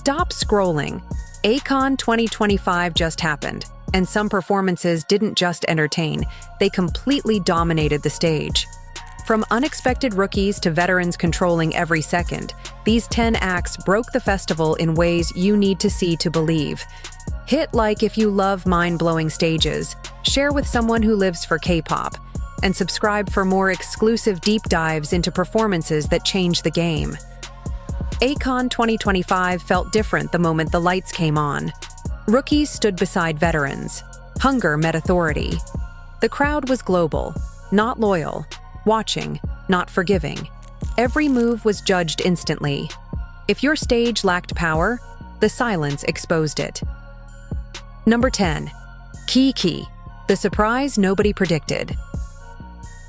Stop scrolling. Acon 2025 just happened, and some performances didn't just entertain, they completely dominated the stage. From unexpected rookies to veterans controlling every second, these 10 acts broke the festival in ways you need to see to believe. Hit like if you love mind-blowing stages, share with someone who lives for K-pop, and subscribe for more exclusive deep dives into performances that change the game. Acon 2025 felt different the moment the lights came on. Rookies stood beside veterans. Hunger met authority. The crowd was global, not loyal. Watching, not forgiving. Every move was judged instantly. If your stage lacked power, the silence exposed it. Number 10. Kiki, the surprise nobody predicted.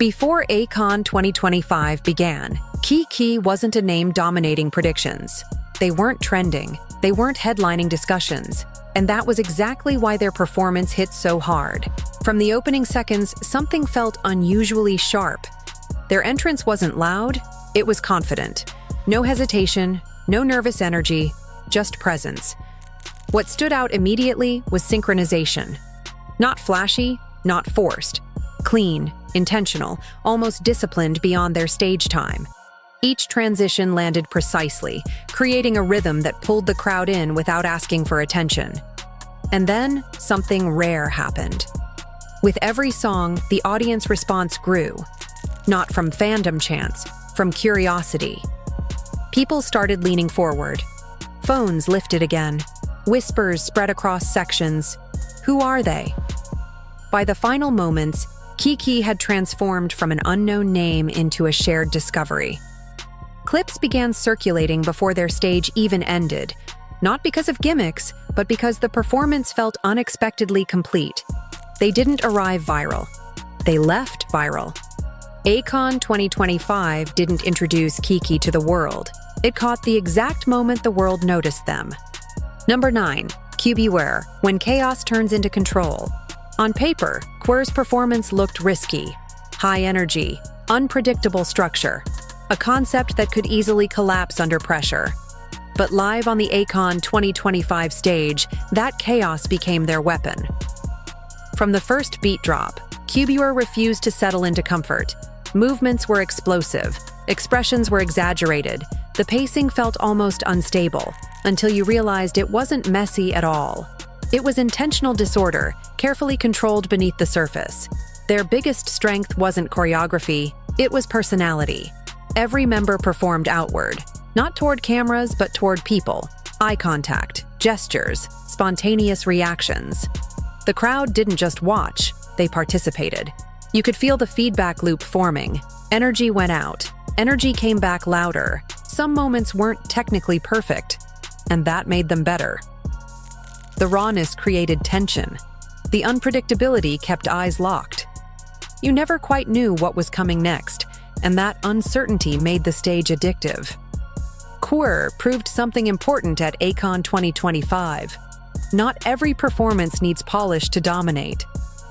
Before Acon 2025 began, Kiki wasn't a name dominating predictions. They weren't trending, they weren't headlining discussions, and that was exactly why their performance hit so hard. From the opening seconds, something felt unusually sharp. Their entrance wasn't loud, it was confident. No hesitation, no nervous energy, just presence. What stood out immediately was synchronization. Not flashy, not forced. Clean, intentional, almost disciplined beyond their stage time. Each transition landed precisely, creating a rhythm that pulled the crowd in without asking for attention. And then, something rare happened. With every song, the audience response grew. Not from fandom chants, from curiosity. People started leaning forward. Phones lifted again. Whispers spread across sections. Who are they? By the final moments, Kiki had transformed from an unknown name into a shared discovery. Clips began circulating before their stage even ended, not because of gimmicks, but because the performance felt unexpectedly complete. They didn't arrive viral. They left viral. Acon 2025 didn't introduce Kiki to the world. It caught the exact moment the world noticed them. Number 9. QWER, when chaos turns into control. On paper, QWER's performance looked risky. High energy, unpredictable structure. A concept that could easily collapse under pressure. But live on the Acon 2025 stage, that chaos became their weapon. From the first beat drop, QWER refused to settle into comfort. Movements were explosive, expressions were exaggerated, the pacing felt almost unstable, until you realized it wasn't messy at all. It was intentional disorder, carefully controlled beneath the surface. Their biggest strength wasn't choreography, it was personality. Every member performed outward, not toward cameras but toward people. Eye contact, gestures, spontaneous reactions. The crowd didn't just watch, they participated. You could feel the feedback loop forming. Energy went out. Energy came back louder. Some moments weren't technically perfect, and that made them better. The rawness created tension. The unpredictability kept eyes locked. You never quite knew what was coming next, and that uncertainty made the stage addictive. QWER proved something important at Acon 2025. Not every performance needs polish to dominate.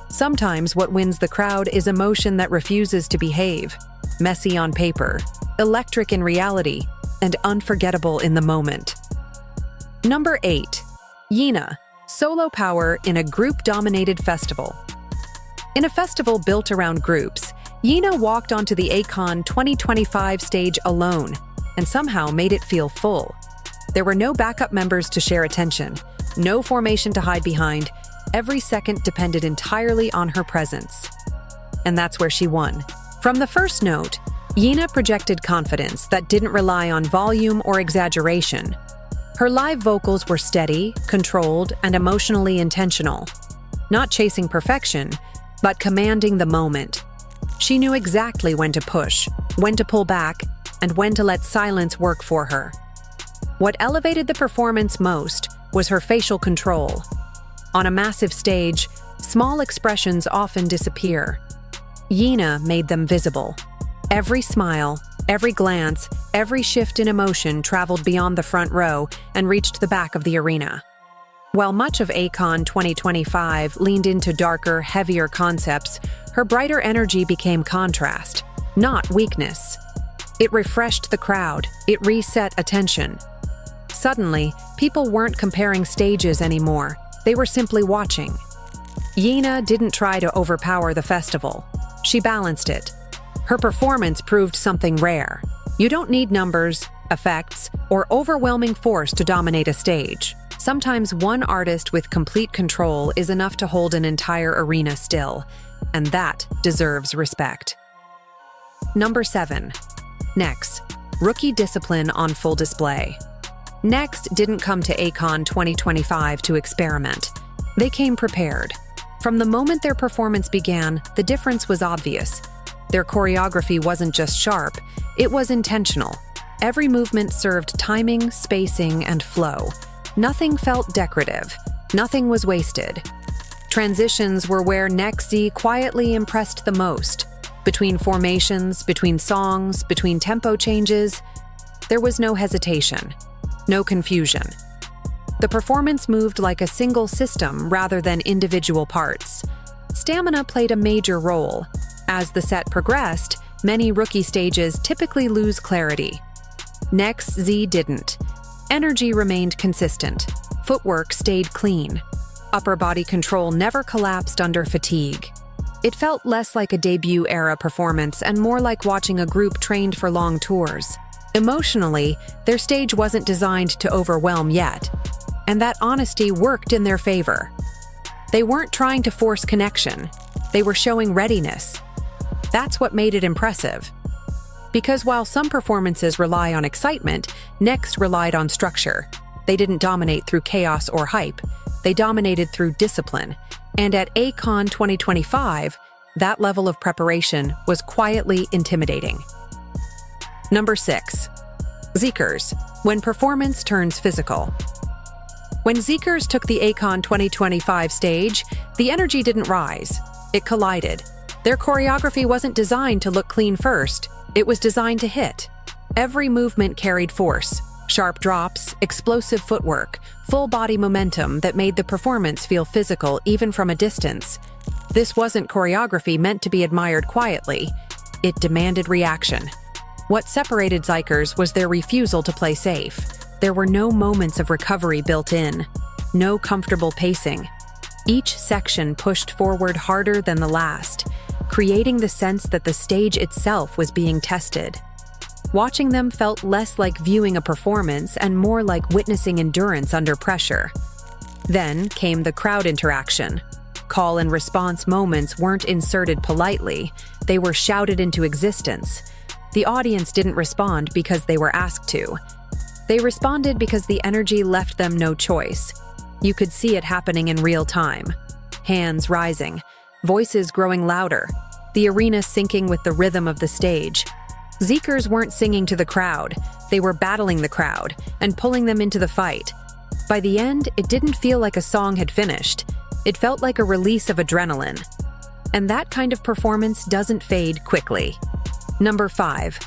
Sometimes what wins the crowd is emotion that refuses to behave, messy on paper, electric in reality, and unforgettable in the moment. Number 8. Yena, solo power in a group-dominated festival. In a festival built around groups, Yena walked onto the Acon 2025 stage alone and somehow made it feel full. There were no backup members to share attention, no formation to hide behind. Every second depended entirely on her presence. And that's where she won. From the first note, Yena projected confidence that didn't rely on volume or exaggeration. Her live vocals were steady, controlled, and emotionally intentional. Not chasing perfection, but commanding the moment. She knew exactly when to push, when to pull back, and when to let silence work for her. What elevated the performance most was her facial control. On a massive stage, small expressions often disappear. Yena made them visible. Every smile, every glance, every shift in emotion traveled beyond the front row and reached the back of the arena. While much of Acon 2025 leaned into darker, heavier concepts, her brighter energy became contrast, not weakness. It refreshed the crowd, it reset attention. Suddenly, people weren't comparing stages anymore. They were simply watching. Yena didn't try to overpower the festival. She balanced it. Her performance proved something rare. You don't need numbers, effects, or overwhelming force to dominate a stage. Sometimes one artist with complete control is enough to hold an entire arena still, and that deserves respect. Number 7. Nexz. Rookie discipline on full display. Nexz didn't come to Acon 2025 to experiment. They came prepared. From the moment their performance began, the difference was obvious. Their choreography wasn't just sharp, it was intentional. Every movement served timing, spacing, and flow. Nothing felt decorative. Nothing was wasted. Transitions were where Nexz quietly impressed the most. Between formations, between songs, between tempo changes, there was no hesitation, no confusion. The performance moved like a single system rather than individual parts. Stamina played a major role. As the set progressed, many rookie stages typically lose clarity. Nexz didn't. Energy remained consistent. Footwork stayed clean. Upper body control never collapsed under fatigue. It felt less like a debut-era performance and more like watching a group trained for long tours. Emotionally, their stage wasn't designed to overwhelm yet, and that honesty worked in their favor. They weren't trying to force connection. They were showing readiness. That's what made it impressive. Because while some performances rely on excitement, Nexz relied on structure. They didn't dominate through chaos or hype. They dominated through discipline. And at Acon 2025, that level of preparation was quietly intimidating. Number 6. Xikers. When performance turns physical. When Xikers took the Acon 2025 stage, the energy didn't rise. It collided. Their choreography wasn't designed to look clean first. It was designed to hit. Every movement carried force, sharp drops, explosive footwork, full body momentum that made the performance feel physical even from a distance. This wasn't choreography meant to be admired quietly. It demanded reaction. What separated Xikers was their refusal to play safe. There were no moments of recovery built in, no comfortable pacing. Each section pushed forward harder than the last, creating the sense that the stage itself was being tested. Watching them felt less like viewing a performance and more like witnessing endurance under pressure. Then came the crowd interaction. Call and response moments weren't inserted politely, they were shouted into existence. The audience didn't respond because they were asked to. They responded because the energy left them no choice. You could see it happening in real time. Hands rising, voices growing louder, the arena syncing with the rhythm of the stage. Xikers weren't singing to the crowd, they were battling the crowd and pulling them into the fight. By the end, it didn't feel like a song had finished. It felt like a release of adrenaline. And that kind of performance doesn't fade quickly. Number 5.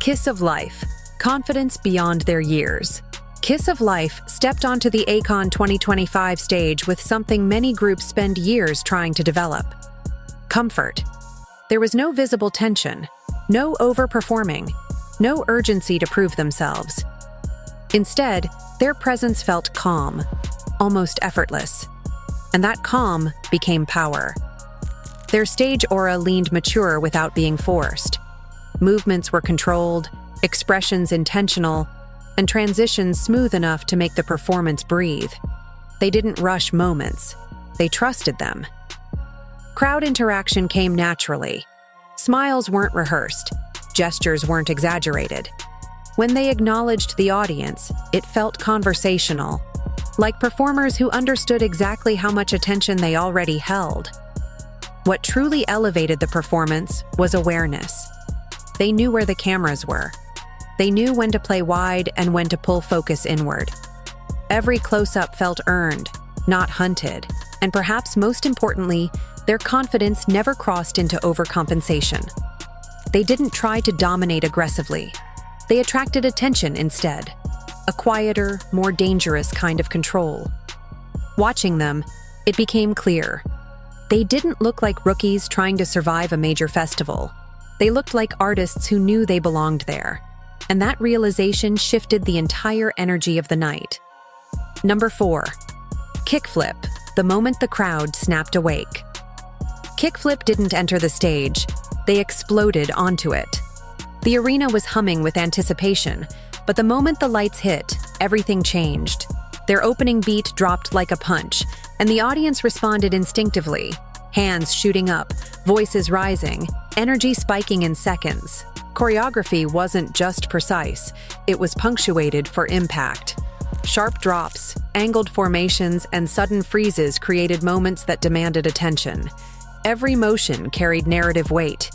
Kiss of Life. Confidence beyond their years. Kiss of Life stepped onto the Acon 2025 stage with something many groups spend years trying to develop. Comfort. There was no visible tension, no overperforming, no urgency to prove themselves. Instead, their presence felt calm, almost effortless. And that calm became power. Their stage aura leaned mature without being forced. Movements were controlled, expressions intentional, and transitions smooth enough to make the performance breathe. They didn't rush moments. They trusted them. Crowd interaction came naturally. Smiles weren't rehearsed. Gestures weren't exaggerated. When they acknowledged the audience, it felt conversational, like performers who understood exactly how much attention they already held. What truly elevated the performance was awareness. They knew where the cameras were. They knew when to play wide and when to pull focus inward. Every close-up felt earned, not hunted, and perhaps most importantly, their confidence never crossed into overcompensation. They didn't try to dominate aggressively. They attracted attention instead, a quieter, more dangerous kind of control. Watching them, it became clear. They didn't look like rookies trying to survive a major festival. They looked like artists who knew they belonged there. and that realization shifted the entire energy of the night. Number 4. Kickflip, the moment the crowd snapped awake. Kickflip didn't enter the stage, they exploded onto it. The arena was humming with anticipation, but the moment the lights hit, everything changed. Their opening beat dropped like a punch, and the audience responded instinctively. Hands shooting up, voices rising, energy spiking in seconds. Choreography wasn't just precise, it was punctuated for impact. Sharp drops, angled formations, and sudden freezes created moments that demanded attention. Every motion carried narrative weight.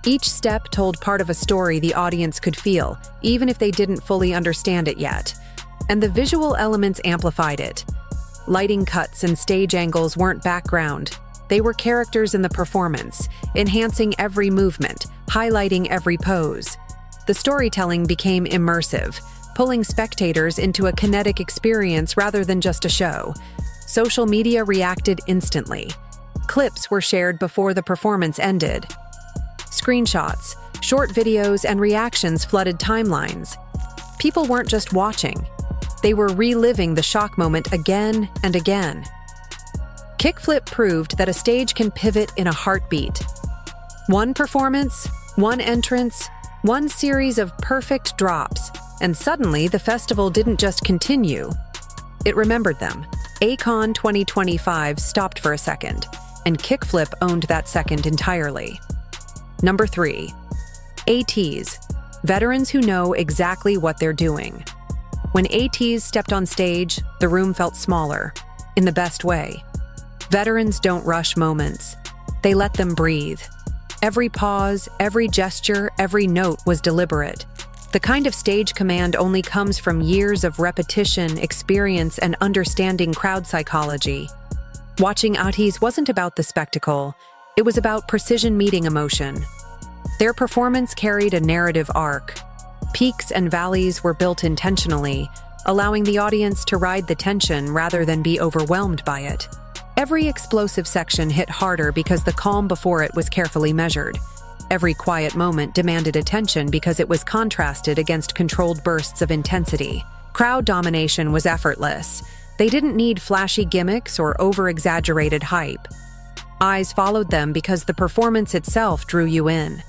Each step told part of a story the audience could feel, even if they didn't fully understand it yet. And the visual elements amplified it. Lighting cuts and stage angles weren't background. They were characters in the performance, enhancing every movement, highlighting every pose. The storytelling became immersive, pulling spectators into a kinetic experience rather than just a show. Social media reacted instantly. Clips were shared before the performance ended. Screenshots, short videos, and reactions flooded timelines. People weren't just watching. They were reliving the shock moment again and again. Kickflip proved that a stage can pivot in a heartbeat. One performance, one entrance, one series of perfect drops, and suddenly the festival didn't just continue. It remembered them. Acon 2025 stopped for a second, and Kickflip owned that second entirely. Number 3. Ateez, veterans who know exactly what they're doing. When Ateez stepped on stage, the room felt smaller, in the best way. Veterans don't rush moments. They let them breathe. Every pause, every gesture, every note was deliberate. The kind of stage command only comes from years of repetition, experience, and understanding crowd psychology. Watching Ateez wasn't about the spectacle. It was about precision meeting emotion. Their performance carried a narrative arc. Peaks and valleys were built intentionally, allowing the audience to ride the tension rather than be overwhelmed by it. Every explosive section hit harder because the calm before it was carefully measured. Every quiet moment demanded attention because it was contrasted against controlled bursts of intensity. Crowd domination was effortless. They didn't need flashy gimmicks or over-exaggerated hype. Eyes followed them because the performance itself drew you in.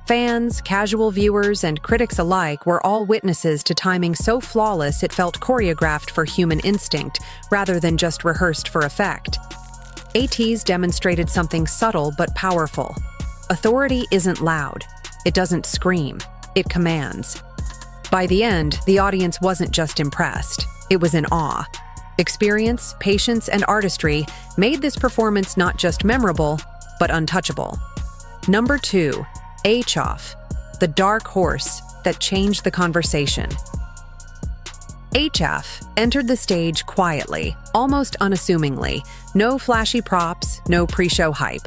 Fans, casual viewers, and critics alike were all witnesses to timing so flawless it felt choreographed for human instinct rather than just rehearsed for effect. Ateez demonstrated something subtle but powerful. Authority isn't loud. It doesn't scream. It commands. By the end, the audience wasn't just impressed. It was in awe. Experience, patience, and artistry made this performance not just memorable, but untouchable. Number 2. AHOF, the dark horse that changed the conversation. AHOF entered the stage quietly, almost unassumingly. No flashy props, no pre-show hype.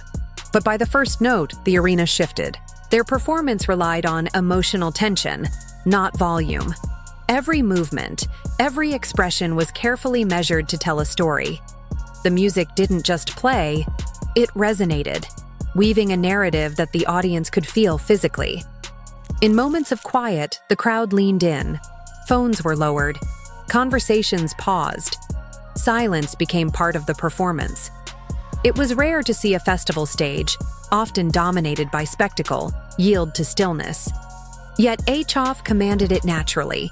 But by the first note, the arena shifted. Their performance relied on emotional tension, not volume. Every movement, every expression was carefully measured to tell a story. The music didn't just play, it resonated, weaving a narrative that the audience could feel physically. In moments of quiet, the crowd leaned in. Phones were lowered. Conversations paused. Silence became part of the performance. It was rare to see a festival stage, often dominated by spectacle, yield to stillness. Yet AHOF commanded it naturally.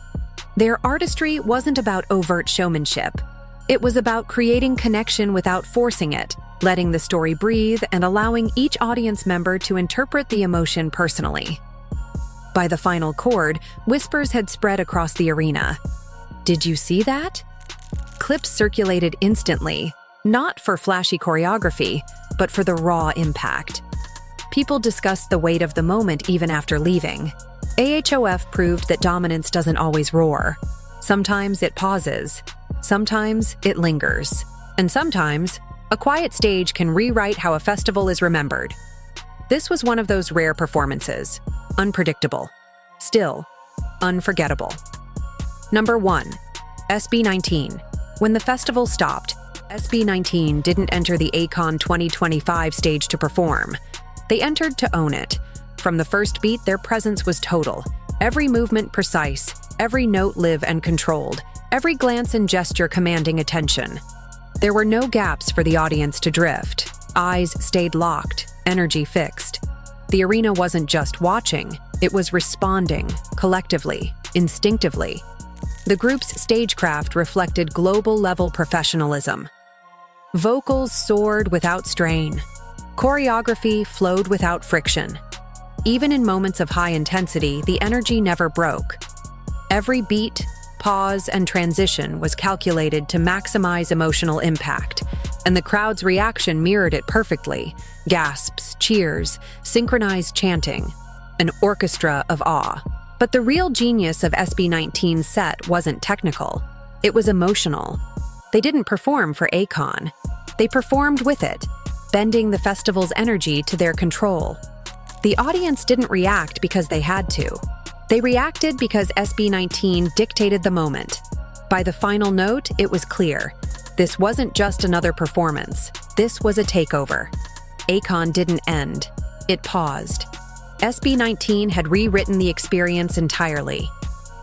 Their artistry wasn't about overt showmanship. It was about creating connection without forcing it, letting the story breathe and allowing each audience member to interpret the emotion personally. By the final chord, whispers had spread across the arena. "Did you see that?" Clips circulated instantly, not for flashy choreography, but for the raw impact. People discussed the weight of the moment even after leaving. AHOF proved that dominance doesn't always roar. Sometimes it pauses. Sometimes it lingers. And sometimes, a quiet stage can rewrite how a festival is remembered. This was one of those rare performances. Unpredictable. Still, unforgettable. Number 1. SB19. When the festival stopped, SB19 didn't enter the Acon 2025 stage to perform. They entered to own it. From the first beat, their presence was total. Every movement precise, every note live and controlled, every glance and gesture commanding attention. There were no gaps for the audience to drift. Eyes stayed locked, energy fixed. The arena wasn't just watching, it was responding, collectively, instinctively. The group's stagecraft reflected global-level professionalism. Vocals soared without strain. Choreography flowed without friction. Even in moments of high intensity, the energy never broke. Every beat, pause, and transition was calculated to maximize emotional impact, and the crowd's reaction mirrored it perfectly. Gasps, cheers, synchronized chanting, an orchestra of awe. But the real genius of SB19's set wasn't technical. It was emotional. They didn't perform for Acon. They performed with it, bending the festival's energy to their control. The audience didn't react because they had to. They reacted because SB19 dictated the moment. By the final note, it was clear. This wasn't just another performance. This was a takeover. Acon didn't end. It paused. SB19 had rewritten the experience entirely.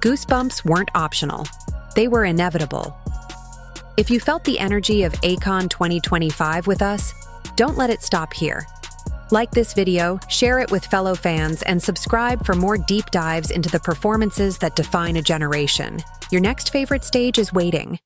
Goosebumps weren't optional. They were inevitable. If you felt the energy of Acon 2025 with us, don't let it stop here. Like this video, share it with fellow fans, and subscribe for more deep dives into the performances that define a generation. Your next favorite stage is waiting.